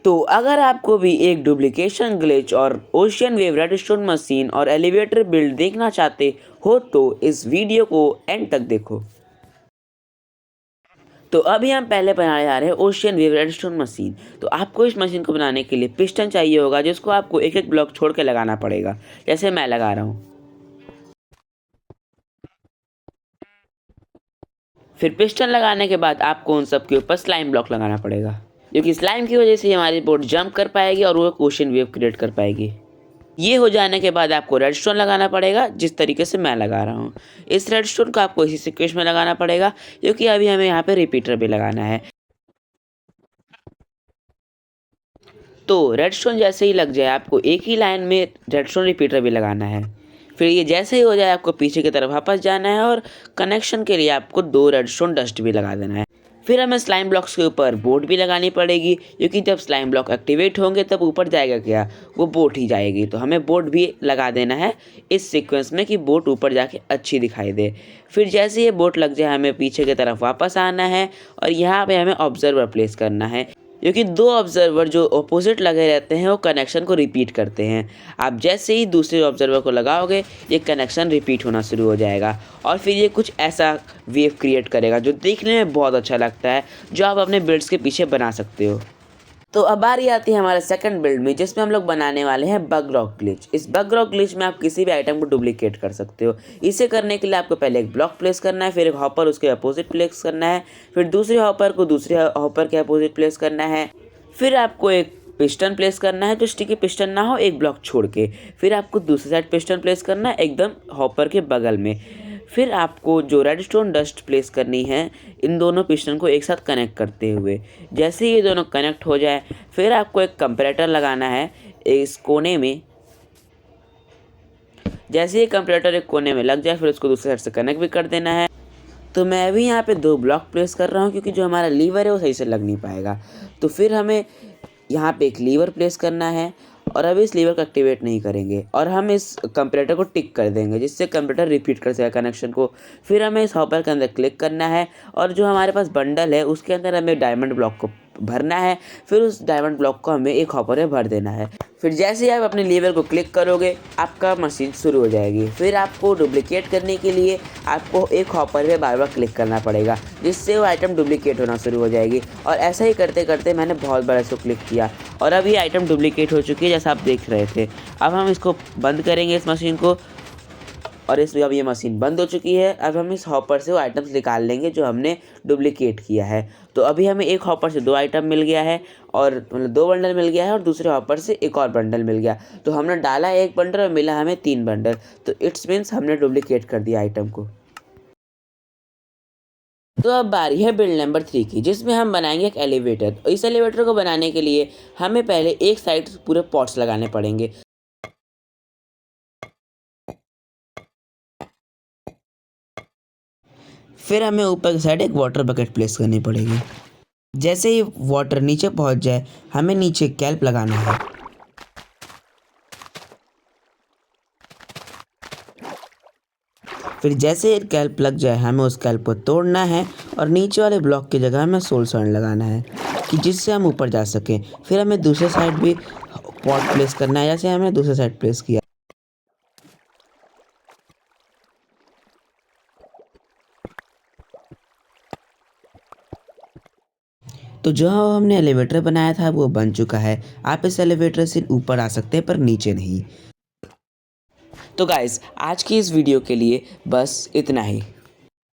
तो अगर आपको भी एक डुप्लीकेशन ग्लिच और ओशियन वेव रेडस्टोन मशीन और एलिवेटर बिल्ड देखना चाहते हो तो इस वीडियो को एंड तक देखो। तो अभी हम पहले बनाने जा रहे हैं ओशियन वेव रेडस्टोन मशीन। तो आपको इस मशीन को बनाने के लिए पिस्टन चाहिए होगा, जिसको आपको एक एक ब्लॉक छोड़ के लगाना पड़ेगा, जैसे मैं लगा रहा हूँ। फिर पिस्टन लगाने के बाद आपको उन सब के ऊपर स्लाइम ब्लॉक लगाना पड़ेगा, क्योंकि स्लाइम की वजह से हमारी बोट जंप कर पाएगी और वो ओशियन वेव क्रिएट कर पाएगी। ये हो जाने के बाद आपको रेडस्टोन लगाना पड़ेगा, जिस तरीके से मैं लगा रहा हूँ। इस रेडस्टोन को आपको इसी सीक्वेंस में लगाना पड़ेगा, क्योंकि अभी हमें यहाँ पे रिपीटर भी लगाना है। तो रेडस्टोन जैसे ही लग जाए आपको एक ही लाइन में रेडस्टोन रिपीटर भी लगाना है। फिर ये जैसे ही हो जाए आपको पीछे की तरफ वापस जाना है और कनेक्शन के लिए आपको 2 रेडस्टोन डस्ट भी लगा देना है। फिर हमें स्लाइम ब्लॉक्स के ऊपर बोट भी लगानी पड़ेगी, क्योंकि जब स्लाइम ब्लॉक एक्टिवेट होंगे तब ऊपर जाएगा क्या, वो बोट ही जाएगी। तो हमें बोट भी लगा देना है इस सीक्वेंस में कि बोट ऊपर जाके अच्छी दिखाई दे। फिर जैसे ये बोट लग जाए हमें पीछे की तरफ वापस आना है और यहाँ पे हमें ऑब्जर्वर प्लेस करना है, क्योंकि 2 ऑब्जर्वर जो अपोजिट लगे रहते हैं वो कनेक्शन को रिपीट करते हैं। आप जैसे ही दूसरे ऑब्जर्वर को लगाओगे ये कनेक्शन रिपीट होना शुरू हो जाएगा और फिर ये कुछ ऐसा वेव क्रिएट करेगा जो देखने में बहुत अच्छा लगता है, जो आप अपने बिल्ड्स के पीछे बना सकते हो। तो अब बारी आती है हमारे सेकंड बिल्ड में, जिसमें हम लोग बनाने वाले हैं बग रॉक ग्लिच। इस बग रॉक ग्लिच में आप किसी भी आइटम को डुप्लीकेट कर सकते हो। इसे करने के लिए आपको पहले एक ब्लॉक प्लेस करना है, फिर एक हॉपर उसके अपोजिट प्लेस करना है, फिर दूसरे हॉपर को दूसरे हॉपर के अपोजिट प्लेस करना है, फिर आपको एक पिस्टन प्लेस करना है जो स्टिकी पिस्टन ना हो, एक ब्लॉक छोड़ के। फिर आपको दूसरी साइड पिस्टन प्लेस करना है एकदम हॉपर के बगल में। फिर आपको जो रेडस्टोन डस्ट प्लेस करनी है इन दोनों पिस्टन को एक साथ कनेक्ट करते हुए। जैसे ही ये दोनों कनेक्ट हो जाए फिर आपको एक कंपैरेटर लगाना है इस कोने में। जैसे ही कंपैरेटर एक कोने में लग जाए फिर उसको दूसरी साइड से कनेक्ट भी कर देना है। तो मैं अभी यहाँ पे 2 ब्लॉक प्लेस कर रहा हूँ, क्योंकि जो हमारा लीवर है वो सही से लग नहीं पाएगा। तो फिर हमें यहाँ पे एक लीवर प्लेस करना है और अभी इस लीवर को एक्टिवेट नहीं करेंगे और हम इस कंपैरेटर को टिक कर देंगे, जिससे कंपैरेटर रिपीट कर सकेगा कनेक्शन को। फिर हमें इस हॉपर के अंदर क्लिक करना है और जो हमारे पास बंडल है उसके अंदर हमें डायमंड ब्लॉक को भरना है। फिर उस डायमंड ब्लॉक को हमें एक हॉपर में भर देना है। फिर जैसे ही आप अपने लीवर को क्लिक करोगे आपका मशीन शुरू हो जाएगी। फिर आपको डुप्लीकेट करने के लिए आपको एक हॉपर पे बार बार क्लिक करना पड़ेगा, जिससे वो आइटम डुप्लीकेट होना शुरू हो जाएगी। और ऐसा ही करते करते मैंने बहुत बार इसको क्लिक किया और अब ये आइटम डुप्लीकेट हो चुकी है, जैसा आप देख रहे थे। अब हम इसको बंद करेंगे इस मशीन को, और अब ये मशीन बंद हो चुकी है। अब हम इस हॉपर से वो आइटम्स निकाल लेंगे जो हमने डुप्लीकेट किया है। तो अभी हमें एक हॉपर से 2 आइटम मिल गया है, और मतलब 2 बंडल मिल गया है, और दूसरे हॉपर से एक और बंडल मिल गया। तो हमने डाला 1 बंडल और मिला हमें 3 बंडल। तो इट्स मीन्स हमने डुप्लीकेट कर दिया आइटम को। तो अब बारी है बिल्ड नंबर 3 की, जिसमें हम बनाएंगे एक एलिवेटर। इस एलिवेटर को बनाने के लिए हमें पहले एक साइड पूरे पॉट्स लगाने पड़ेंगे। फिर हमें ऊपर की साइड एक वाटर बकेट प्लेस करनी पड़ेगी। जैसे ही वाटर नीचे पहुंच जाए हमें नीचे कैल्प लगाना है। फिर जैसे ही कैल्प लग जाए हमें उस कैल्प को तोड़ना है और नीचे वाले ब्लॉक की जगह हमें सोल सॉइल लगाना है, कि जिससे हम ऊपर जा सकें। फिर हमें दूसरे साइड भी पॉट प्लेस करना है, जैसे हमने दूसरे साइड प्लेस किया। तो जो हमने एलिवेटर बनाया था वो बन चुका है। आप इस एलिवेटर से ऊपर आ सकते हैं पर नीचे नहीं। तो गाइस आज की इस वीडियो के लिए बस इतना ही।